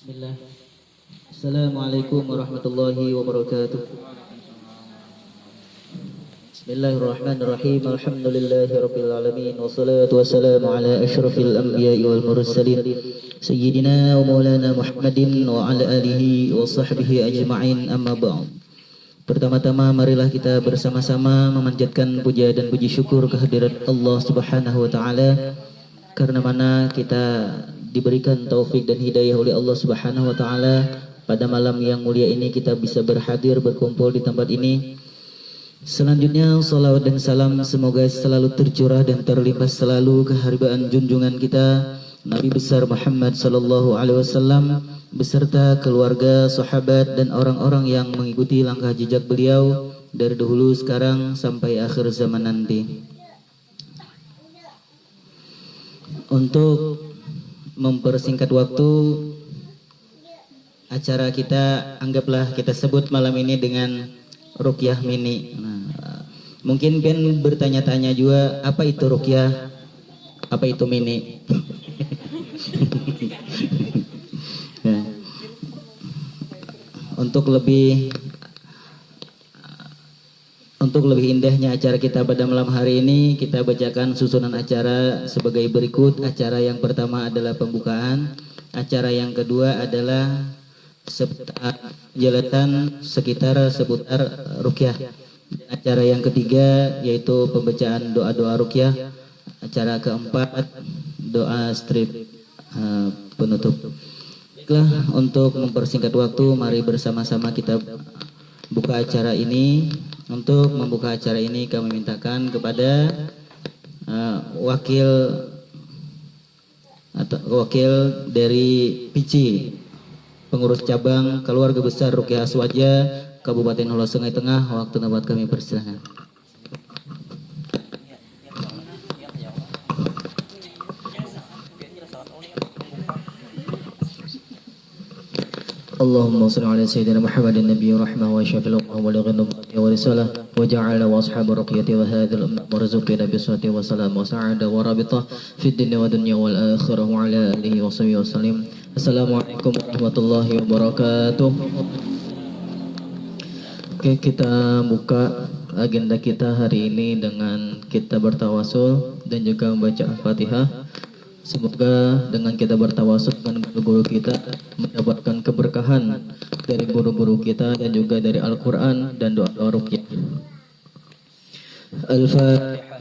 Bismillah. Assalamualaikum warahmatullahi wabarakatuh. Bismillahirrahmanirrahim. Alhamdulillahirabbil alamin wassalatu wassalamu ala asyrafil anbiya'i wal mursalin sayyidina wa maulana Muhammadin wa ala alihi wa sahbihi ajma'in, amma ba'd. Pertama-tama marilah kita bersama-sama memanjatkan puja dan puji syukur kehadirat Allah Subhanahu wa taala, karena mana kita diberikan taufik dan hidayah oleh Allah Subhanahu wa taala pada malam yang mulia ini kita bisa berhadir berkumpul di tempat ini. Selanjutnya salawat dan salam semoga selalu tercurah dan terlimpah selalu keharibaan junjungan kita Nabi besar Muhammad sallallahu alaihi wasallam beserta keluarga, sahabat dan orang-orang yang mengikuti langkah jejak beliau dari dahulu sekarang sampai akhir zaman nanti. Untuk mempersingkat waktu, acara kita anggaplah kita sebut malam ini dengan Ruqyah Mini. Mungkin Pen bertanya-tanya juga, apa itu Ruqyah, apa itu Mini? Ya. Untuk lebih indahnya acara kita pada malam hari ini, kita bacakan susunan acara sebagai berikut. Acara yang pertama adalah pembukaan. Acara yang kedua adalah jelasan seputar ruqyah. Acara yang ketiga yaitu pembacaan doa-doa ruqyah. Acara keempat doa strip penutup. Baiklah, untuk mempersingkat waktu, mari bersama-sama kita buka acara ini. Untuk membuka acara ini kami mintakan kepada wakil dari PICI, pengurus cabang Keluarga Besar Ruqyah Aswaja Kabupaten Hulu Sungai Tengah. Waktu dapat kami persilakan. Allahumma salli ala sayyidina Muhammadin nabiyyi rahmah wa syafil ummah wa lighin nubuwwati wa risalah wa ja'ala wa ashabu ruqyati wa hadhil ummah warzuqna bisawati wa salam wa sa'ada wa rabitah fid dunya wa dunya wal akhirah wa ala alihi wa sahbihi wa sallim. Assalamualaikum warahmatullahi wabarakatuh. Oke, kita buka agenda kita hari ini dengan kita bertawasul dan juga membaca Al-Fatihah. Semoga dengan kita bertawasul dengan guru-guru kita mendapatkan keberkahan dari guru-guru kita dan juga dari Al-Quran dan doa-doa ruqyah. Al-Fatihah.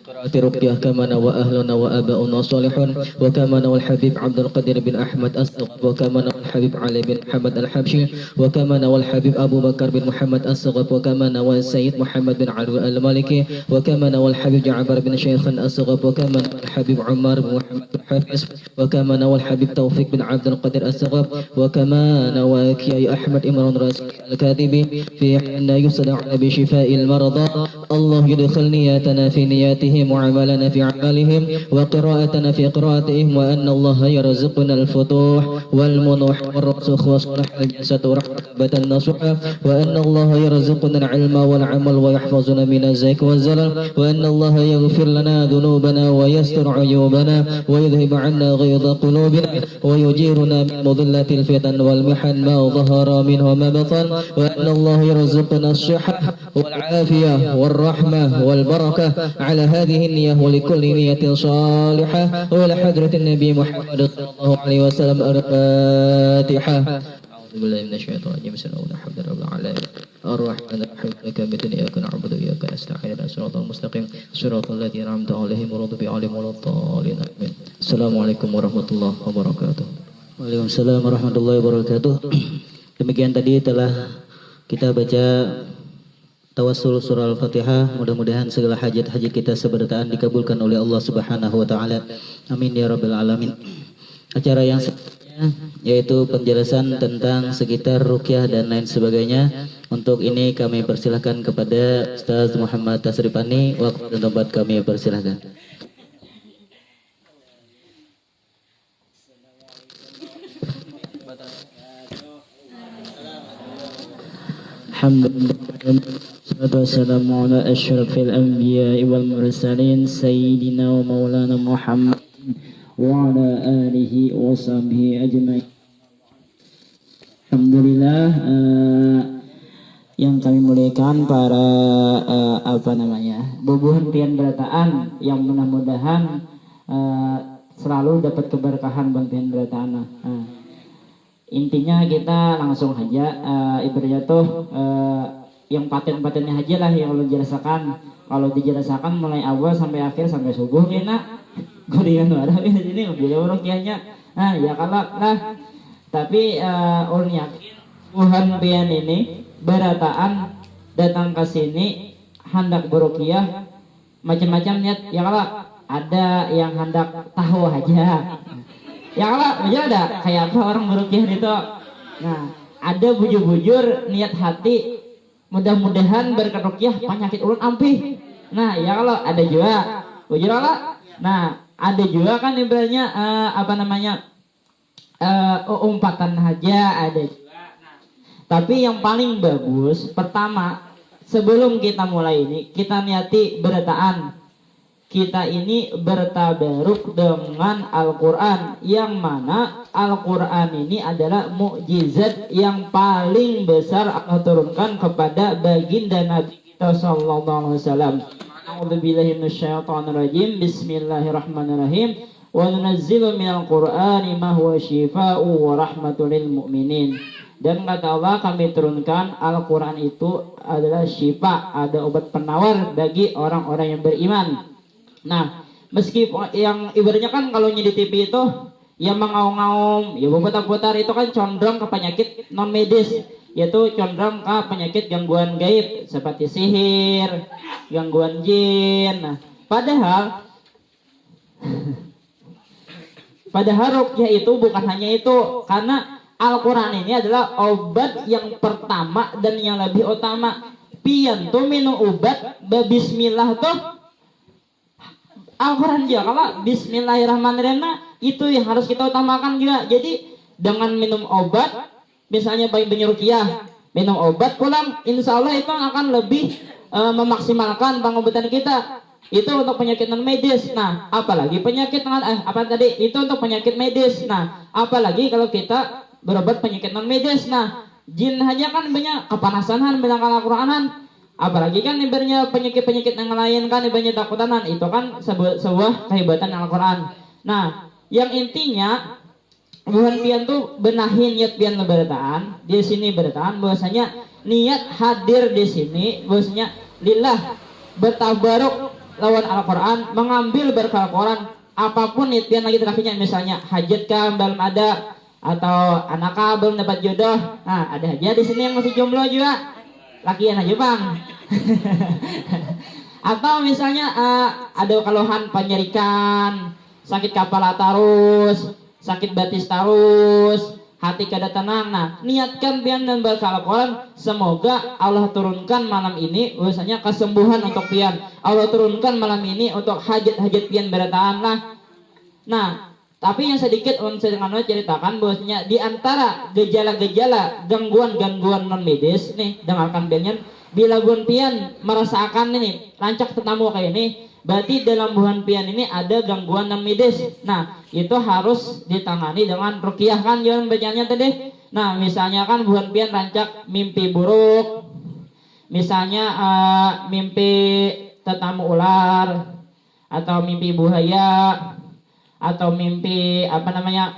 قراءة رقية كما نوى أهلنا وآباؤنا الصالحون وكما نوى الحبيب عبد القادر بن أحمد الصغر وكما نوى الحبيب علي بن محمد الحبشي وكما نوى الحبيب أبو بكر بن محمد الصغر وكما نوى السيد محمد بن علوي المالكي وكما نوى الحبيب جعفر بن شيخ الصغر وكما نوى الحبيب عمر بن محمد بن حافظ وكما نوى الحبيب توفيق بن عبد القادر الصغر وكما نوى كياي أحمد إمران راسي الكاتبي في حين يصدع بشفاء المرضى. الله يدخل نياتنا في نياتهم وعملنا في عملهم وقراءتنا في قراءتهم وأن الله يرزقنا الفتوح والمنوح والرسوخ وصلح الجسد ورحمة النصوحة وأن الله يرزقنا العلم والعمل ويحفظنا من الزيك والزلل وأن الله يغفر لنا ذنوبنا ويستر عيوبنا ويذهب عنا غيظ قلوبنا ويجيرنا من مضلة الفتن والمحن ما ظهر منه ما بطن وأن الله يرزقنا الصحة والعافية والرحمة والبركة على هذه النية ولكل نية صالحة وإلى حضرة النبي محمد صلى الله عليه وسلم. الفاتحة. أعوذ بالله من الشيطان الرجيم. بسم الله الرحمن الرحيم. الرحمن الرحيم. مالك يوم الدين إياك نعبد وإياك نستعين اهدنا الصراط المستقيم صراط الذين أنعمت عليهم غير المغضوب عليهم ولا الضالين. آمين. Assalamualaikum warahmatullahi wabarakatuh. Waalaikumsalam warahmatullahi wabarakatuh. Demikian tadi telah kita baca tawassul surah Al-Fatihah. Mudah-mudahan segala hajat-hajat kita sebertaan dikabulkan oleh Allah Subhanahu wa taala. Amin ya rabbal alamin. Acara yang selanjutnya yaitu penjelasan tentang sekitar ruqyah dan lain sebagainya. Untuk ini kami persilahkan kepada Ustaz Muhammad Tasrifani. Waktu dan tempat kami persilahkan. Alhamdulillah, wassalamu ala asyrafil anbiya'i wal mursalin sayyidina wa maulana Muhammad wa ala alihi wa sahbihi ajma'in. Alhamdulillah, yang kami muliakan para bubuhan pian berataan yang mudah-mudahan selalu dapat keberkahan bang pian berataan. Intinya kita langsung aja ibaratnya tuh yang paten-patennya aja lah yang lo jelaskan. Kalau dijelasakan mulai awal sampai akhir sampai subuh kena gorengan ada di sini mobil rukiahnya. Nah ya kalau lah tapi ulun yakin Tuhan pian ini berataan datang ke sini hendak berukiah macam-macam niat ya kalau ada yang hendak tahu aja ya kalau ada kayak apa orang berukiah itu. Nah ada bujur-bujur niat hati mudah-mudahan berkat rukiah penyakit ulun ampih. Nah ya kalau ada juga bujur kalau nah ada juga kan ibaratnya umpatan aja ada juga. Nah, tapi yang paling bagus pertama sebelum kita mulai ini kita niati berataan kita ini bertabaruk dengan Al-Quran yang mana Al-Quran ini adalah mukjizat yang paling besar Allah turunkan kepada baginda Nabi kita sallallahu alaihi wasallam. A'udzubillahi minasyaitonirrajim. Bismillahirrahmanirrahim. Wa nunazzilu minal Qur'ani ma huwa syifaa'u wa rahmatul lil mu'minin. Dan kata Allah kami turunkan Al-Quran itu adalah syifa, ada obat penawar bagi orang-orang yang beriman. Nah, meski yang ibaratnya kan kalau di TV itu yang mengaum-ngaum, ya putar-putar itu kan condong ke penyakit non medis, yaitu condong ke penyakit gangguan gaib seperti sihir, gangguan jin. Nah, padahal ruqyah itu bukan hanya itu, karena Al-Quran ini adalah obat yang pertama dan yang lebih utama. Pian tuh minum obat bismillah tuh Al-Quran juga. Kalau bismillahirrahmanirrahim itu yang harus kita utamakan juga. Jadi dengan minum obat, misalnya baik ruqyah, minum obat pulang, insya Allah itu akan lebih memaksimalkan pengobatan kita. Itu untuk penyakit non medis. Nah, apalagi penyakit itu untuk penyakit medis. Nah, apalagi kalau kita berobat penyakit non medis. Nah, jin aja kan banyak kepanasan bilang Al-Quranan. Apalagi kan ibaratnya penyakit-penyakit yang lain kan ibaratnya takutanan. Itu kan sebuah kehebatan Al-Quran. Nah, yang intinya bukan pian tuh benahin niat pian berataan. Di sini berataan bahwasanya niat hadir di sini bahwasanya lillah bertabaruk lawan Al-Quran, mengambil berkah Al-Quran. Apapun niat pian lagi terakhirnya, misalnya hajat kah belum ada, atau anak kah belum dapat jodoh. Nah, ada aja di sini yang masih jomblo juga, lakian aja bang. Atau misalnya ada keluhan penyerikan, sakit kepala terus, sakit batis terus, hati kada tenang. Nah, niatkan pian dan berkah Al-Quran, semoga Allah turunkan malam ini bahwasanya kesembuhan untuk pian. Allah turunkan malam ini untuk hajat-hajat pian berataan lah. Nah, tapi yang sedikit saya ceritakan bahwasanya di antara gejala-gejala gangguan-gangguan non medis nih, dengarkan pian, bila buhan pian merasakan ini rancak tetamu kayak ini, berarti dalam buhan pian ini ada gangguan non medis. Nah, itu harus ditangani dengan ruqyah kan jangan bacanya tadi. Nah, misalnya kan buhan pian rancak mimpi buruk, misalnya mimpi tetamu ular, atau mimpi buaya, atau mimpi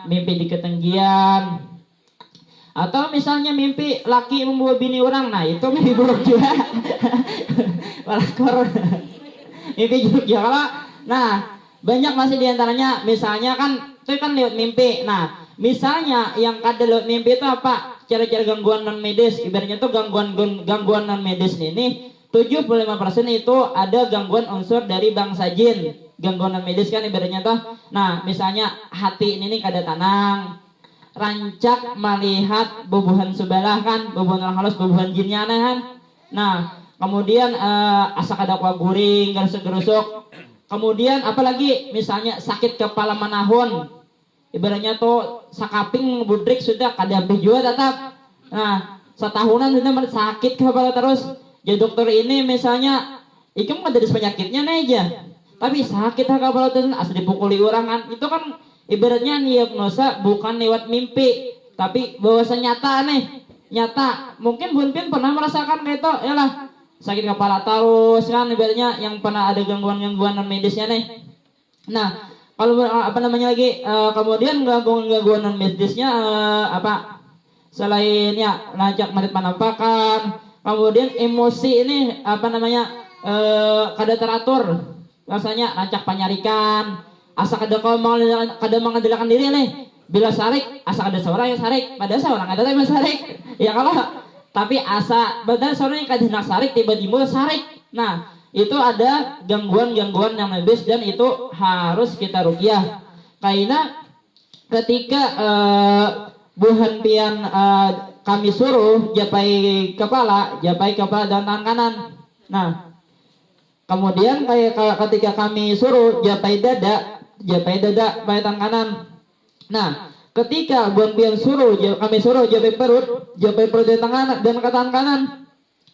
mimpi di ketinggian, atau misalnya mimpi laki membawa bini orang. Nah, itu mimpi buruk juga. Walakor mimpi buruk juga. Nah, banyak masih diantaranya. Misalnya kan itu kan lewat mimpi. Nah, misalnya yang kada lewat mimpi itu apa? Cara-cara gangguan non medis. Ibaratnya tuh gangguan non medis ini 75% itu ada gangguan unsur dari bangsa jin. Gangguan non medis kan ibaratnya tuh. Nah, misalnya hati ini kada tenang, rancak melihat bubuhan sebelah kan, bubuhan orang halus, bubuhan jinnya kan. Nah, kemudian asa kada kuat guring, gerusuk-gerusuk. Kemudian apalagi misalnya sakit kepala manahun, ibaratnya tuh sakaping budrik sudah kada juga tetap. Nah, setahunan sudah sakit kepala terus. Jadi dokter ini misalnya ikem kada ada penyakitnya aja, tapi sakit kepala terus asal dipukuli orang kan. Itu kan ibaratnya diagnosa bukan lewat mimpi, Tapi bahwasa nyata nih, nyata. Mungkin Bun Pian pernah merasakan kayak itu, yalah sakit kepala terus kan ibaratnya yang pernah ada gangguan-gangguan non medisnya nih. Nah, kalau apa namanya lagi kemudian gangguan-gangguan non medisnya apa selain ya lancar merit penampakan, kemudian emosi ini apa namanya kada teratur, rasanya rancak panyarikan, asa kada mengandalkan diri nih. Bila sarik, asa ada seorang yang sarik, padahal seorang ada yang sarik. Ya kalau tapi asa badan seorang yang kada hendak sarik tiba-tiba sarik. Nah, itu ada gangguan-gangguan yang medis dan itu harus kita ruqyah. Karena ketika Buhan Pian kami suruh japai kepala dan tangan kanan. Nah, kemudian kayak ketika kami suruh japai dada pai tangan kanan. Nah, ketika Buhan Pian kami suruh japai perut dan tangan dan ke tangan kanan.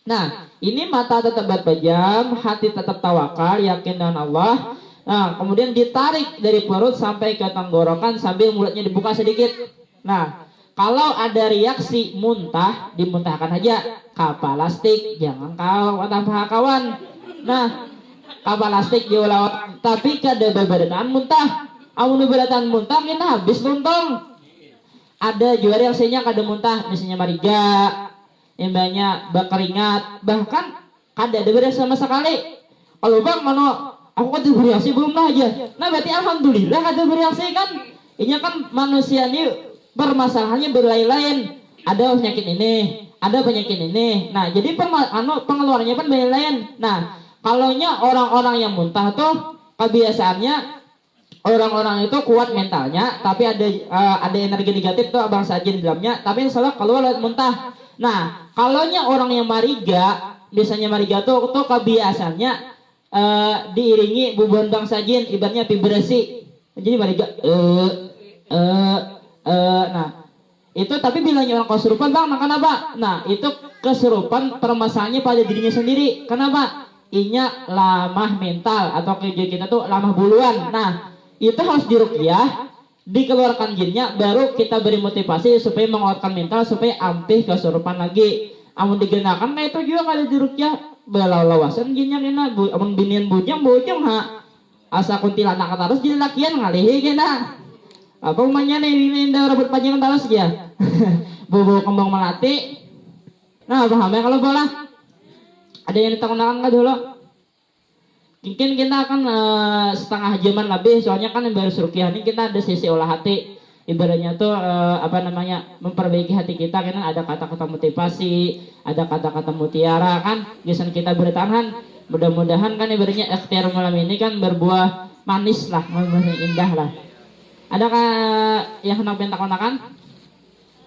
Nah, ini mata tetap berpejam, hati tetap tawakal, yakin dengan Allah. Nah, kemudian ditarik dari perut sampai ke tenggorokan sambil mulutnya dibuka sedikit. Nah, kalau ada reaksi muntah, dimuntahkan aja. Kapalastik, jangan kau tanpa kawan. Nah, kapalastik diulang. Tapi kada beberatan muntah. Amun beberatan muntah, kita habis luntong. Ada juga reaksinya kada muntah, misalnya mariga, imbanya berkeringat, bahkan kada ada bereaksi sama sekali. Kalau bang mana aku kada bereaksi belum lah aja. Nah berarti alhamdulillah kada bereaksi kan. Ini kan manusia ini permasalahannya berlain-lain. Ada penyakit ini, ada penyakit ini. Nah jadi pengeluarannya pun berlain-lain. Nah kalaunya orang-orang yang muntah tuh kebiasaannya orang-orang itu kuat mentalnya, tapi ada energi negatif tuh abang saja di dalamnya, tapi salah keluar lewat muntah. Nah, kalaunya orang yang mariga, biasanya mariga tuh kebiasaannya diiringi bubuhan bang sajin, ibaratnya vibrasi. Jadi mariga nah, itu tapi bilangnya orang kesurupan bang, nah kenapa? Nah, itu kesurupan permasalahannya pada dirinya sendiri. Kenapa? Inya lamah mental atau kerja kita tuh lamah buluan. Nah, itu harus diruqyah, dikeluarkan jinnya, baru kita beri motivasi supaya menguatkan mental supaya ampih kesurupan lagi. Amun digenakan nah itu juga kada diruqyah, belalawasan jinnya kena. Amun binian bujang ha asa kuntilanak terus jadi lakian ngalihi kena. Apa umanya nih ini rambut panjang terus ya. Bobo kembang melati. Nah, paham ya kalau bola? Ada yang ditakunakan enggak dulu? Mungkin kita akan setengah jaman lebih, soalnya kan yang baru suruqyah ini kita ada sesi olah hati. Ibaratnya tuh apa namanya memperbaiki hati kita, karena ada kata-kata motivasi, ada kata-kata mutiara kan, biasanya kita bertahan. Mudah-mudahan kan ibaratnya ikhtiar malam ini kan berbuah manis lah, indah lah. Adakah yang hendak pentak-pentakan?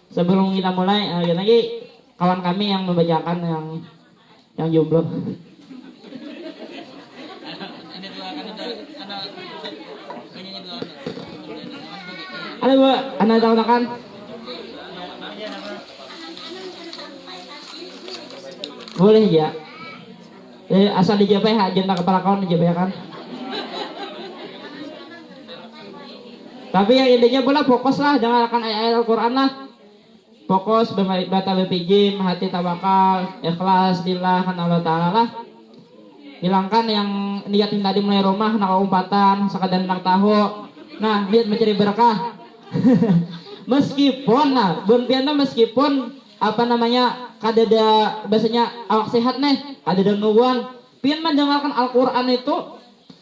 Sebelum kita mulai, lagi kawan kami yang membacakan yang jomblo. Ada bu, anda tahu kan? Boleh ya. Asal dijabai agenda kepala kawan dijabai kan. Tapi yang intinya boleh fokus lah, jangan akan ayat Al-Quran lah. Fokus baca BPJ, hati tawakal, ikhlas, lillah, karena Allah Ta'ala lah. Hilangkan yang niatin tadi mulai rumah, nak umpatan, sekadar nak tahu. Nah, lihat mencari berkah. Meskipun Bun Pian meskipun apa namanya kadada bahasanya awak sehat nih, kadada nubuan, Pian mendengarkan Al-Quran itu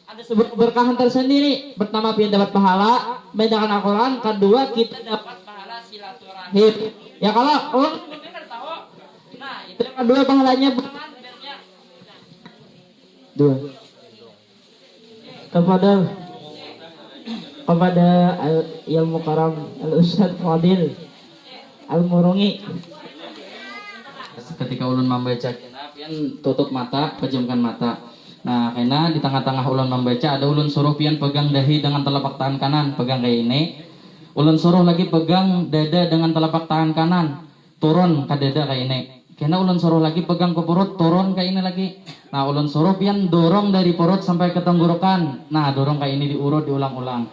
ada sebuah keberkahan tersendiri. Pertama Pian dapat pahala mendengarkan Al-Quran, kedua kita dapat pahala silaturahim. Ya kalau Pian tahu, nah itu yang kedua pahalanya dua kepada yang mukaram al-Ustaz Fadil al-Murungi. Ketika ulun membaca pian tutup mata, pejamkan mata. Nah, karena di tengah-tengah ulun membaca ada ulun suruh pian pegang dahi dengan telapak tangan kanan, pegang kayak ini. Ulun suruh lagi pegang dada dengan telapak tangan kanan, turun ke dada kayak ini. Karena ulun suruh lagi pegang ke perut, turun kayak ini lagi. Nah, ulun suruh pian dorong dari perut sampai ke tenggorokan. Nah, dorong kayak ini diurut, diulang-ulang.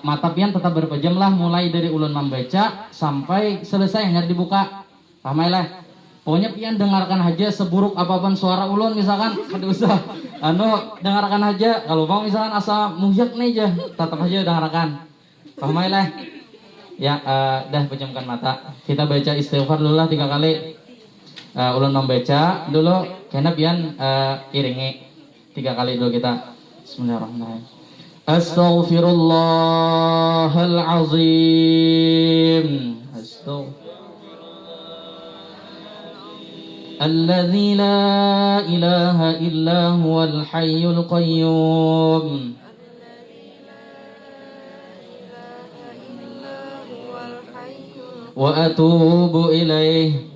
mata pian tetap berpejamlah mulai dari ulun membaca sampai selesai hanya dibuka. Pahamilah. Pokoknya pian dengarkan aja seburuk apapun suara ulun misalkan, kada usah dengarkan aja. Kalau mau misalkan asa muhyak nih aja, tetap aja dengarkan. Pahamilah. Ya, dah pejamkan mata. Kita baca istighfar dulu lah 3 kali. Ulun membaca dulu, karena pian iringi 3 kali dulu kita. Bismillahirrahmanirrahim. Astaghfirullahalazim. Alladzi la ilaha illa huwal hayyul qayyum. Wa atubu ilaih.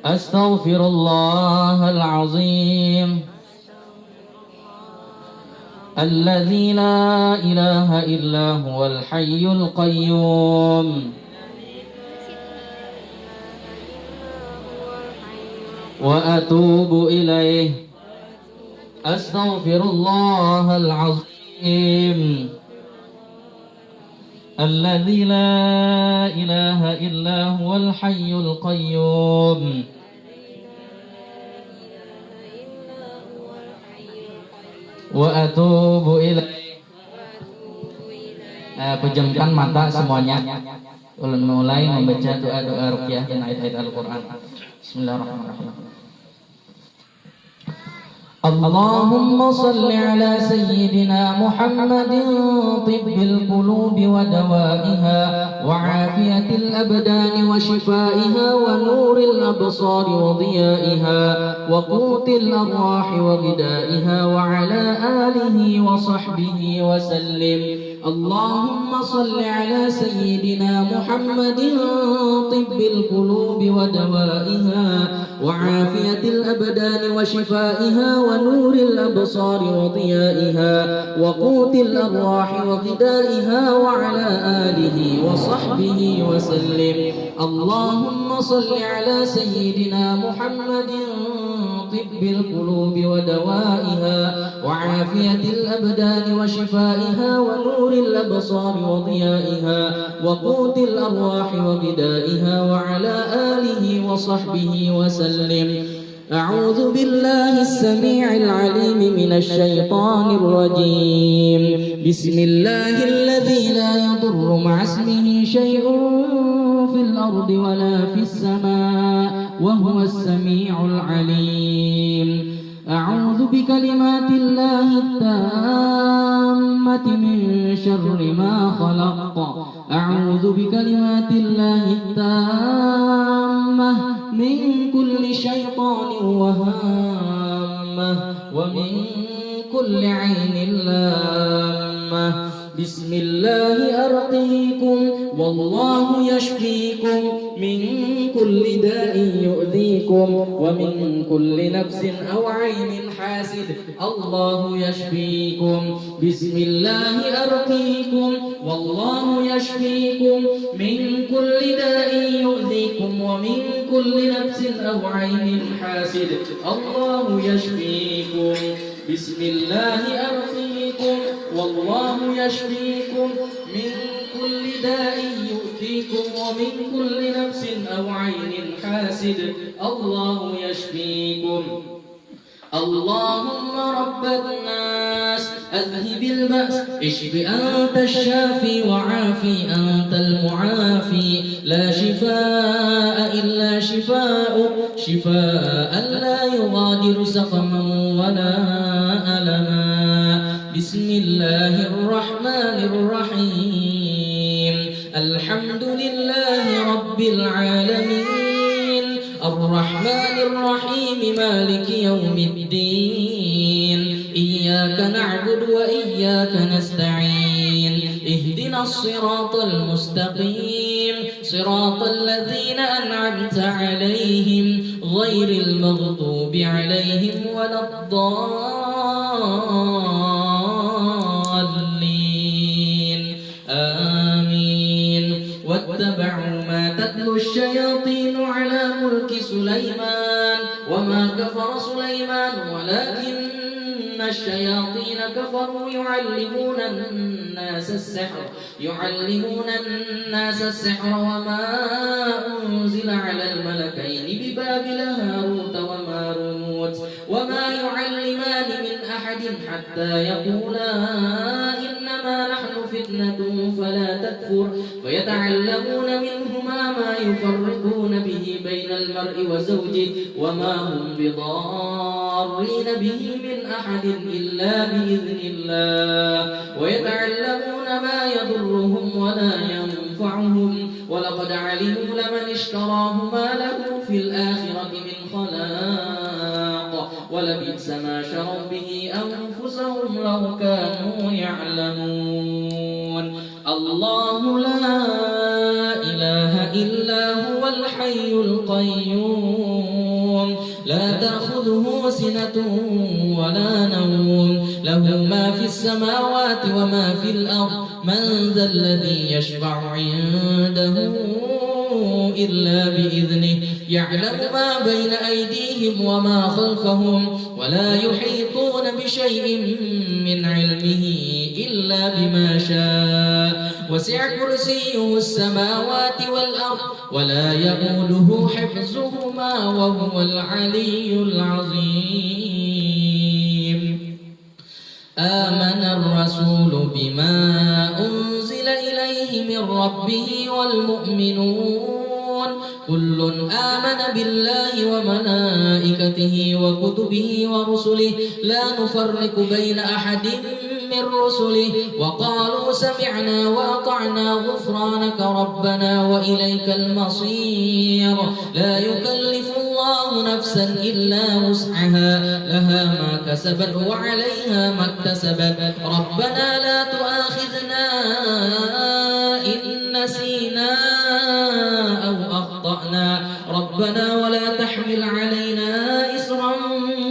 Astaghfirullahal azim. Alladzi la ilaha illa huwal hayyul qayyum. Wa atubu ilaih. Astaghfirullahal azim. Alladzi la ilaha illa huwal hayyul qayyum. Wa atubu ilaih. Pejamkan mata semuanya. Ulun mulai membaca doa-doa ruqyah dan ayat-ayat Al-Qur'an. Bismillahirrahmanirrahim. Allahumma salli ala sayyidina Muhammadin tibbil qulubi wa dawaiha wa afiyatil abdani wa shifaiha wa nuril absari wa diyaiha wa qutil arwahi wa bidaiha wa ala alihi wa sahbihi wa sallim. Allahumma salli ala sayyidina Muhammadin tibbil qulubi wa dawaiha wa afiyatil abdani wa shifaiha wa nuril absari wa diyaiha wa qutil arwahi wa bidaiha wa ala alihi wa sahbihi wa sallim. Allahumma salli ala sayyidina Muhammadin tibbil qulubi wa dawaiha wa afiyatil abdani wa shifaiha wa nuril absari wa diyaiha wa qutil arwahi wa bidaiha wa ala alihi wa sahbihi wa sallim. أعوذ بالله السميع العليم من الشيطان الرجيم. بسم الله الذي لا يضر مع اسمه شيء في الأرض ولا في السماء وهو السميع العليم. أعوذ بكلمات الله التامة من شر ما خلق. أعوذ بكلمات الله التامة من كل شيطان وهامة ومن كل عين لامة. بسم الله أرقيكم والله يشفيكم من كل داء يؤذيكم ومن كل نفس أو عين حاسد الله يشفيكم. بسم الله أرقيكم والله يشفيكم من كل داء يؤذيكم ومن كل نفس أو عين حاسد الله يشفيكم. بسم الله أرقيكم والله يشفيكم من كل داء يؤذيكم ومن كل نفس أو عين حاسد الله يشفيكم. اللهم رب الناس أذهب البأس اشف أنت الشافي وعافي أنت المعافي. لا شفاء إلا شفاءك شفاء لا يغادر سقما ولا ألما. بسم الله الرحمن الرحيم. الحمد لله رب العالمين الرحمن الرحيم مالك يوم الدين. إياك نعبد وإياك نستعين. اهدنا الصراط المستقيم صراط الذين أنعمت عليهم غير المغضوب عليهم ولا الضالين. آمين. واتبعوا ما تتلو الشياطين على ملك سليمان وما كفر سليمان ولكن الشياطين كفروا يعلمون يعلمون الناس السحر وما أنزل على الملكين ببابل هاروت وماروت وما يعلمان من أحد حتى يقولا إنما نحن فتنة فلا تكفر فيتعلمون منهما ما يفرقون به بين المرء وزوجه وما هم بضارين به من أحد إلا بإذن الله ويتعلمون ما يضرهم ولا ينفعهم ولقد علموا لمن اشتراه ما له في الآخرة من خلاق ولبئس ما شروا به أنفسهم لو كانوا يعلمون الله لا إله إلا هو الحي القيوم لا تأخذه سنة ولا نوم له ما في السماوات وما في الأرض من ذا الذي يشفع عنده إلا بإذنه يعلم ما بين أيديهم وما خلفهم ولا يحيطون بشيء من علمه إلا بما شاء وسع كرسيه السماوات والأرض ولا يؤوده حفظهما وهو العلي العظيم آمن الرسول بما أنزل إليه من ربه والمؤمنون كل آمن بالله وملائكته وكتبه ورسله لا نفرق بين أحد من رسله وقالوا سمعنا وأطعنا غفرانك ربنا وإليك المصير لا يكلف الله نفسا إلا وسعها لها ما كسبت وعليها ما اكتسبت ربنا لا تؤاخذنا إن نسينا أو أخطأنا ربنا ولا تحمل علينا إصرا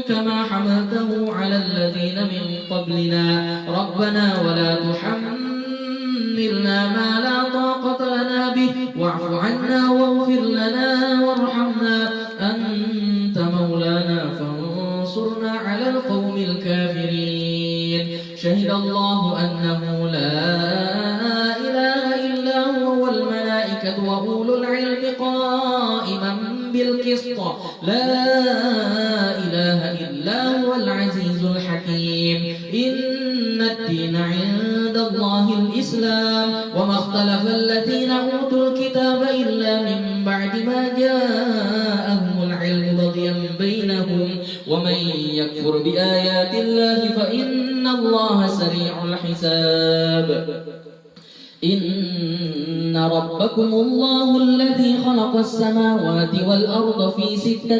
كما حملته على الذين من قبلنا ربنا ولا تحملنا ما لا طاقة لنا به واعف عنا واغفر لنا وارحمنا أنت مولانا فانصرنا على القوم الكافرين شهد الله أنه لا إله إلا هو والملائكة وأولو العلم قائما بالقسط لا إله إلا هو العزيز الحكيم إن الدين عند الله الإسلام وما اختلف الذين أوتوا الكتاب إلا من بعد ما جاءهم العلم بغيا بينهم ومن يكفر بآيات الله فإن الله سريع الحساب إن ربكم الله الذي خلق السماوات والأرض في 6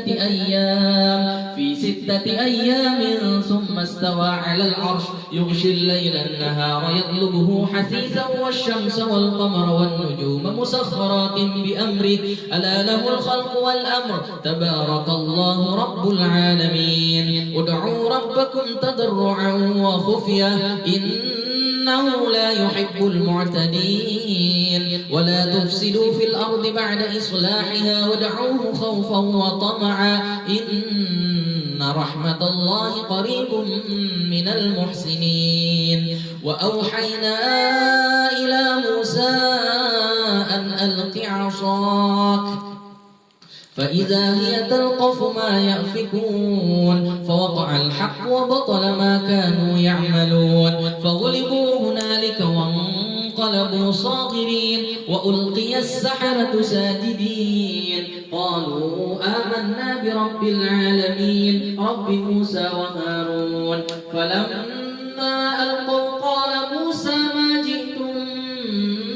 أيام ثم استوى على العرش يغشي الليل النهار يطلبه حثيثا والشمس والقمر والنجوم مسخرات بأمره ألا له الخلق والأمر تبارك الله رب العالمين ادعوا ربكم تضرعا وخفية إنه لا يحب المعتدين ولا تفسدوا في الأرض بعد إصلاحها ودعوه خوفا وطمعا إن رحمة الله قريب من المحسنين وأوحينا إلى موسى أن ألق عصاك فإذا هي تلقف ما يأفكون فوقع الحق وبطل ما كانوا يعملون فغلبوا هنالك وانقلبوا صاغرين وألقي السحرة ساجدين قالوا آمنا برب العالمين رب موسى وهارون فلما ألقوا قال موسى ما جئتم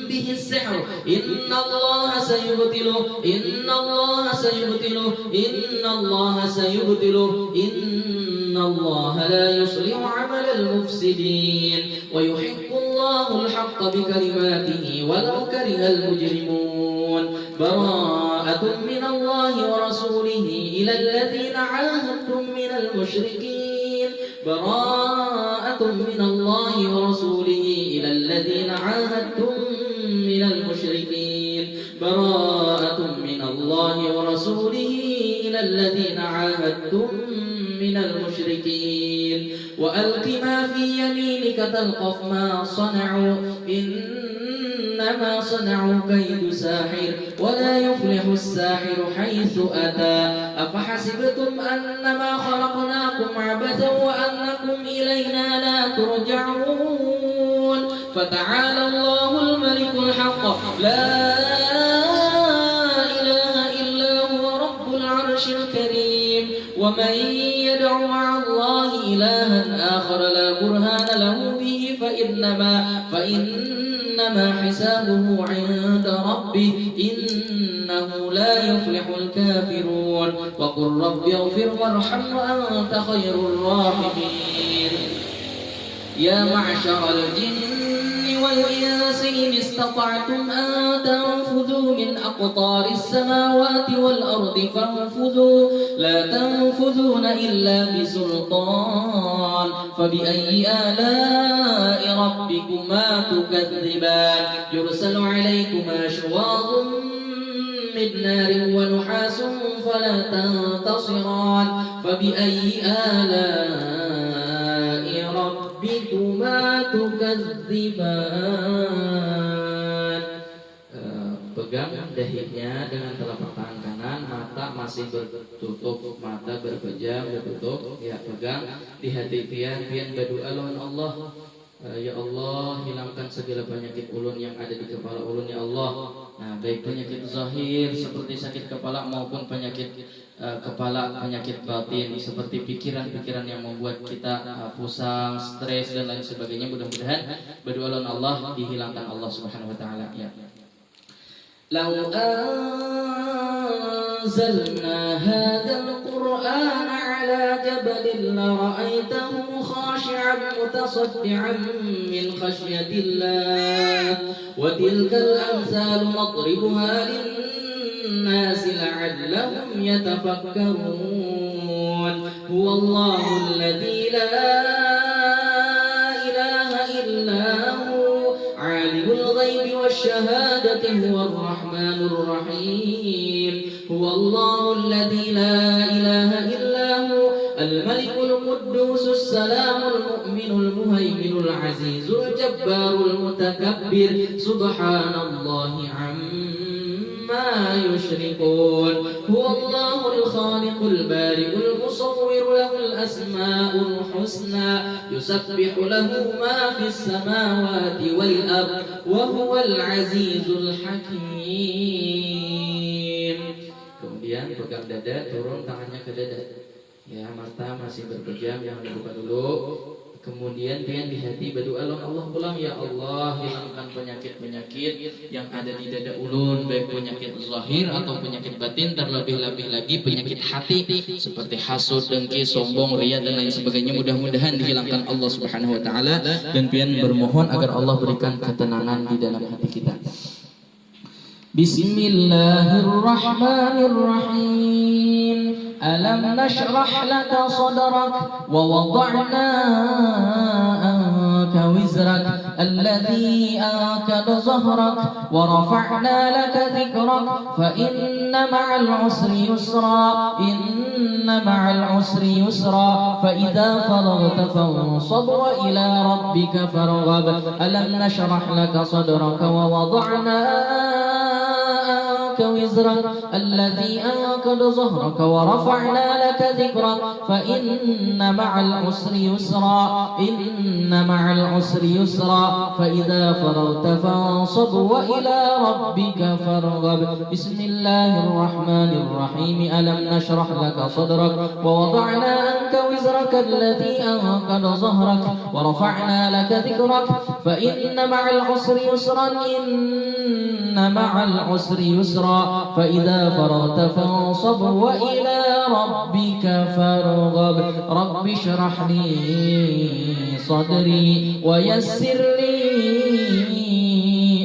به السحر إن الله سيبطله إن الله لا يصلح عمل المفسدين ويحق الله الحق بكلماته ولو كره المجرمون براءة من الله ورسوله إلى الذين عاهدتم من المشركين براءة من الله ورسوله إلى الذين عاهدتم من المشركين براءة من الله ورسوله إلى الذين عاهدتم من المشركين وألق ما في يمينك تلقف ما صنعوا إنما صنعوا كيد ساحر ولا يفلح الساحر حيث أتى أفحسبتم أنما خلقناكم عبثا وأنكم إلينا لا ترجعون فتعالى الله الملك الحق لا إله إلا هو رب العرش الكريم ومن يدع مع الله إلها آخر لا برهان له به فإنما حسابه عند ربه إنه لا يفلح الكافرون وقل رب اغفر وارحم وأنت خير الراحمين يا معشر الجن والإنس إن استطعتم أن تنفذوا من أقطار السماوات والأرض فانفذوا لا تنفذون إلا بسلطان فبأي آلاء ربكما تكذبان يرسل عليكما شواظ من نار ونحاس فلا تنتصران فبأي آلاء ربكما تكذبان pegang dahinya dengan telapak tangan kanan, mata masih bertutup, mata berpejam bertutup, ya pegang di hati pian berdoa lawan Allah. Ya Allah, hilangkan segala penyakit ulun yang ada di kepala ulun ya Allah. Nah, baik penyakit zahir seperti sakit kepala maupun penyakit kepala, penyakit batin seperti pikiran-pikiran yang membuat kita pusing, stres dan lain sebagainya. Mudah-mudahan berdoa lawan Allah dihilangkan Allah Subhanahu wa taala ya. لو أنزلنا هذا القرآن على جبل لرأيته خاشعا متصدعا من خشية الله وتلك الأمثال نضربها للناس لعلهم يتفكرون هو الله الذي لا إله إلا هو عالم الغيب والشهادة هو الرحمن الرحيم هو الله الذي لا إله إلا هو الملك القدوس السلام المؤمن المهيمن العزيز الجبار المتكبر سبحان الله عما يشركون هو الله الخالق البارئ المصور له الأسماء الحسنى يسبح له ما في السماوات والأرض وهو العزيز الحكيم. Kemudian pegang dada, turun tangannya ke dada. Ya, mata masih berpejam, yang dibuka dulu. Kemudian pian di hati berdoa Allah pulang ya Allah, hilangkan penyakit-penyakit yang ada di dada ulun, baik penyakit zahir atau penyakit batin, terlebih-lebih lagi penyakit hati seperti hasud, dengki, sombong, riya dan lain sebagainya. Mudah-mudahan dihilangkan Allah Subhanahu wa taala dan pian bermohon agar Allah berikan ketenangan di dalam hati kita. Bismillahirrahmanirrahim. ألم نشرح لك صدرك ووضعنا عنك وزرك الذي أنقض ظهرك ورفعنا لك ذكرك فإن مع العسر يسرا إن مع العسر يسرا فإذا فرغت فانصب وإلى ربك فارغب ألم نشرح لك صدرك ووضعنا وزرك الذي أنقض ظهرك ورفعنا لك ذكرك فإن مع العسر يسرا إن مع العسر يسرا فإذا فرغت فانصب وإلى ربك فارغب بسم الله الرحمن الرحيم ألم نشرح لك صدرك ووضعنا عنك وزرك الذي أنقض ظهرك ورفعنا لك ذكرك فإن مع العسر يسرا إن مع العسر يسرا فإذا فرغت فانصب وإلى ربك فارغب رب اشرح لي صدري ويسر لي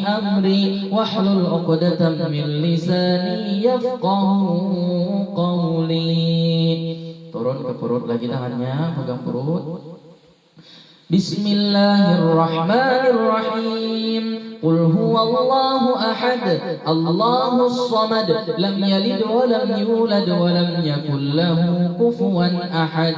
أمري واحلل عقدة من لساني يفقه قولي. Turun ke perut lagi tangannya, pegang perut. Bismillahirrahmanirrahim. قل هو الله أحد الله الصمد لم يلد ولم يولد ولم يكن له كفوا أحد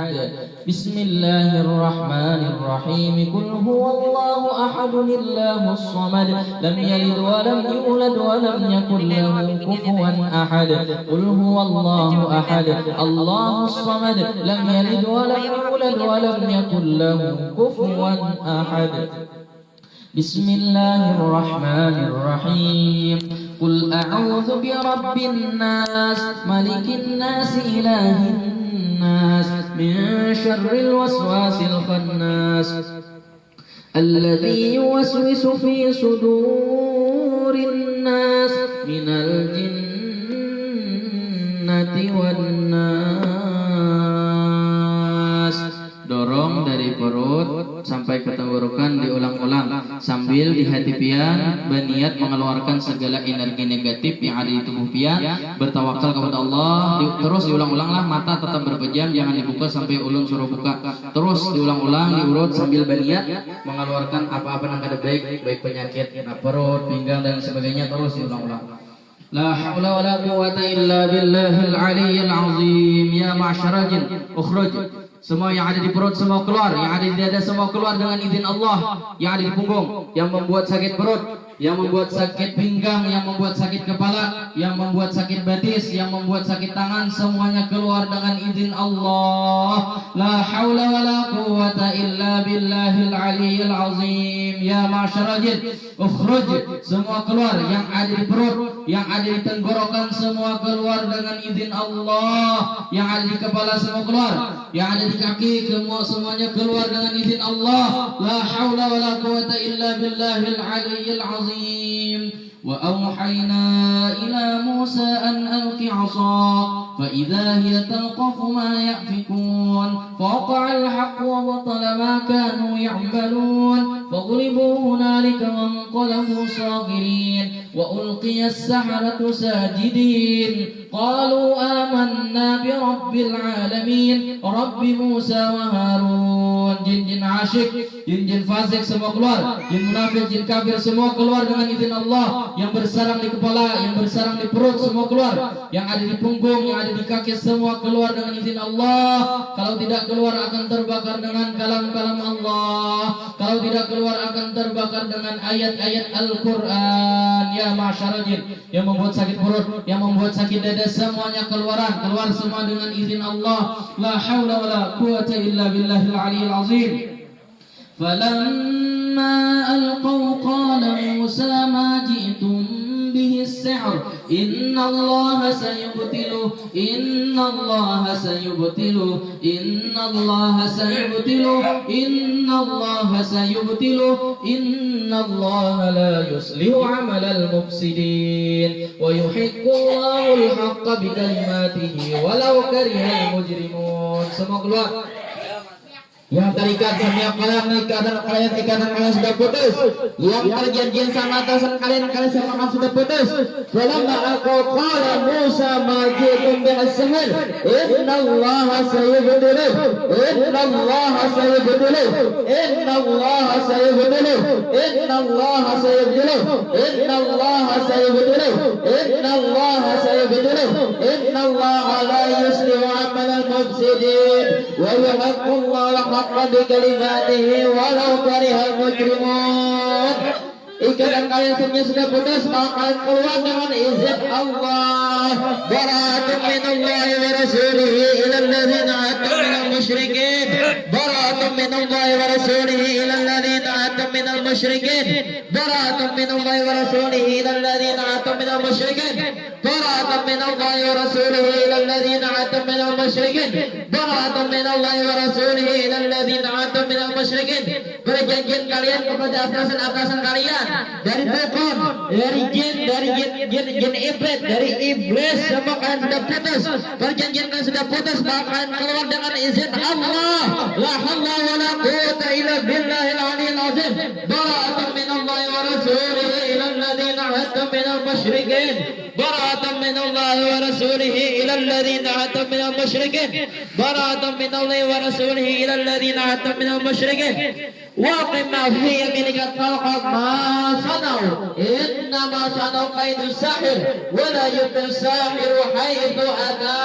بسم الله الرحمن الرحيم قل هو الله أحد الله الصمد لم يلد ولم يولد ولم يكن له كفوا أحد قل هو الله أحد الله الصمد لم يلد ولم يولد ولم يكن له كفوا أحد بسم الله الرحمن الرحيم قل أعوذ برب الناس ملك الناس إله الناس من شر الوسواس الخناس الذي يوسوس في صدور الناس من الجنة والناس. Dorong dari perut sampai ke tenggorokan diulang-ulang sambil di hati pian berniat mengeluarkan segala energi negatif yang ada di tubuh pian, bertawakal kepada Allah. Terus diulang-ulanglah, mata tetap berpejam, jangan dibuka sampai ulun suruh buka. Terus diulang-ulang, diurut sambil berniat mengeluarkan apa-apa yang ada baik penyakit perut, pinggang dan sebagainya. Terus diulang-ulang. La haula wala quwwata illa billahil aliyyil azim. Ya ma'syaral jin, ukhruj. Semua yang ada di perut semua keluar, yang ada di dada semua keluar dengan izin Allah. Yang ada di punggung, yang membuat sakit perut, yang membuat sakit pinggang, yang membuat sakit kepala, yang membuat sakit batis, yang membuat sakit tangan, semuanya keluar dengan izin Allah. La haula wala quwwata illa billahil aliyyil azim. Ya ma'syaral jin, ukhruj. Semua keluar, yang ada di perut, yang ada di tenggorokan semua keluar dengan izin Allah. Yang ada di kepala semua keluar, yang ada di kaki semuanya keluar dengan izin Allah. La haula wala quwwata illa billahil aliyyil azim. Wa auhayna ila Musa an alqi 'asaq fa idza hiya talqafu ma yafikun faqa'a al-haqqu wa batala ma kanu ya'malun faghlibu hunalika wanqalabu saghirin wa ulqiya as-saharatu sajidin qalu amanna bi rabbil alamin rabbi Musa wa Harun. Jin-jin asyik, jin-jin fasik semua keluar, jin munafik, jin kafir semua keluar dengan izin Allah. Yang bersarang di kepala, yang bersarang di perut semua keluar, yang ada di punggung, yang ada di kaki semua keluar dengan izin Allah. Kalau tidak keluar akan terbakar dengan kalam-kalam Allah. Kalau tidak keluar akan terbakar dengan ayat-ayat Al-Quran. Ya ma'syaral jin, yang membuat sakit perut, yang membuat sakit dada, semuanya keluar semua dengan izin Allah. La haula wala quwwata illa billahil aliyyil azim. فلما ألقوا قال موسى ما جئتم به السحر إن الله سيبطله إن الله سيبطله إن الله سيبطله إن الله سيبطله إن الله لا يصلح عمل المفسدين ويحق الله الحق بكلماته ولو كره المجرمون. Semua keluar. Yang terikat sama kalian kalian sudah putus. Yang perjanjian sama atasan kalian sama sudah putus. Falamma qala Musa ma ji'tum bi'as-sihr innallaha sayubdiluh innallaha sayubdiluh innallaha sayubdiluh innallaha sayubdiluh innallaha sayubdiluh innallaha sayubdiluh innallaha la yuslihu 'amalal mufsidin wa yuhaqqu Allahu bikalimatihi walau karihal mujrimun. Ikatan kalian semuanya sudah putus, maka kalian keluar dengan izin Allah. Bara'atun minallahi wa rasulihi ilal ladzina atum minal musyrikin. Bara'atun minallahi wa rasulihi ilal ladzina atum minal musyrikin. Bara'atun minallahi wa rasulihi ilal ladzina atum minal musyrikin. Bara'atun minallahi wa rasulihi ilal ladzina atum minal musyrikin. Bara'atun minallahi wa rasulihi ilal ladzina atum minal musyrikin. Perjanjian kalian kepada atasan-atasan kalian dari dukun, dari jin iblis, dari iblis semua kalian sudah putus. Perjanjian kalian sudah putus, maka kalian keluar dengan izin Allah. La haula wala quwwata illa billahil aliyyil azim. Bara'atun minallahi wa rasulihi ilal ladzina atum minal musyrikin. Bara'atun minallahi wa rasulihi ilal ladzina atum minal musyrikin. Bara'atun minallahi wa rasulihi ilal ladzina atum minal musyrikin. وقم ما في يمينك تلقف ما صنعوا إنما صنعوا كيد الساحر ولا يفلح الساحر حيث أتى.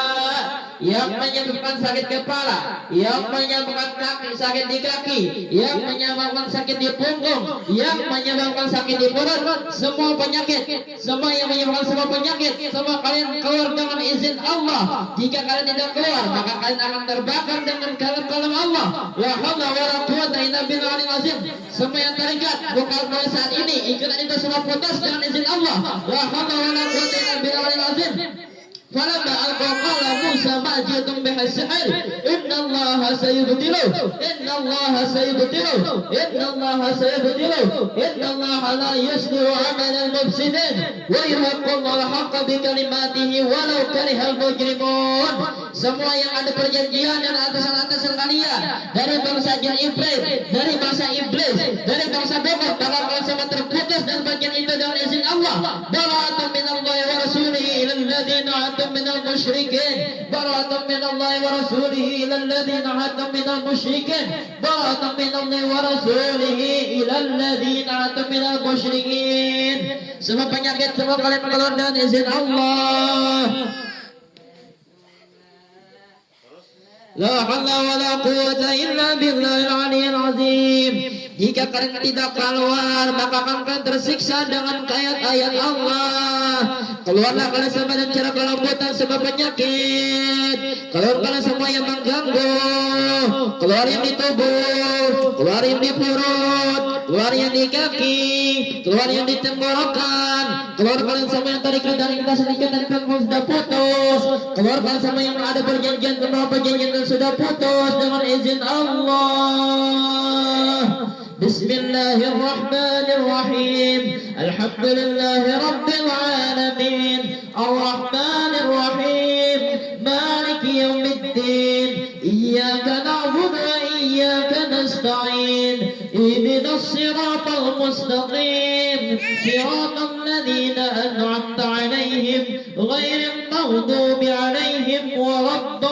Yang menyebabkan sakit kepala, yang menyebabkan sakit di kaki, yang menyebabkan sakit di punggung, yang menyebabkan sakit di perut, semua penyakit, semua yang menyebabkan semua penyakit, semua kalian keluar dengan izin Allah. Jika kalian tidak keluar, maka kalian akan terbakar dengan kalam-kalam Allah. La haula wala quwwata illa billahil azim. Semua yang terikat bukan mulai saat ini, ikatan itu semua putus dengan izin Allah. La haula wala quwwata illa billahil azim. فلما ألقى قال موسى ما جئتم به السحر إن الله سيبطله إن الله سيبطله إن الله سيبطله إن الله لا يصلح عمل المفسدين ويحق الله الحق بكلماته ولو كره المجرمون. Semua yang ada perjanjian dan atasan-atasan kalian dari bangsa jin iblis, dari bangsa iblis, dari bangsa bogor, bakal sama terputus dan bagian itu dengan izin Allah. Bara'atun minallahi wa rasulihi ilal ladzina atum minal musyrikin. Bara'atun minallahi wa rasulihi ilal ladzina atum minal musyrikin. Bara'atun minallahi wa rasulihi ilal ladzina atum minal musyrikin. Semua penyakit semua kalian keluar dengan izin Allah. La haula wala quwwata illa billahil aliyyil azim. Jika kalian tidak keluar, maka akan tersiksa dengan ayat-ayat Allah. Keluarlah kalian semua dengan cara kelembutan sebab penyakit. Keluar kalian semua yang mengganggu. Keluar yang di tubuh, keluar yang di perut, keluar yang di kaki, keluar yang di tenggorokan. Keluar kalian semua yang terikat dari kita sedikit dan kamu sudah putus. Keluar kalian semua yang ada perjanjian semua perjanjian sudah putus dengan izin Allah. Bismillahirrahmanirrahim. Alhamdulillahi rabbil alamin. Ar-Rahmanir-Rahim. Maliki yaumiddin. Iyyaka na'budu wa iyyaka nasta'in. Ihdinas siratal mustaqim. Siratal ladzina an'amta 'alaihim ghairil maghdubi 'alaihim waladdallin.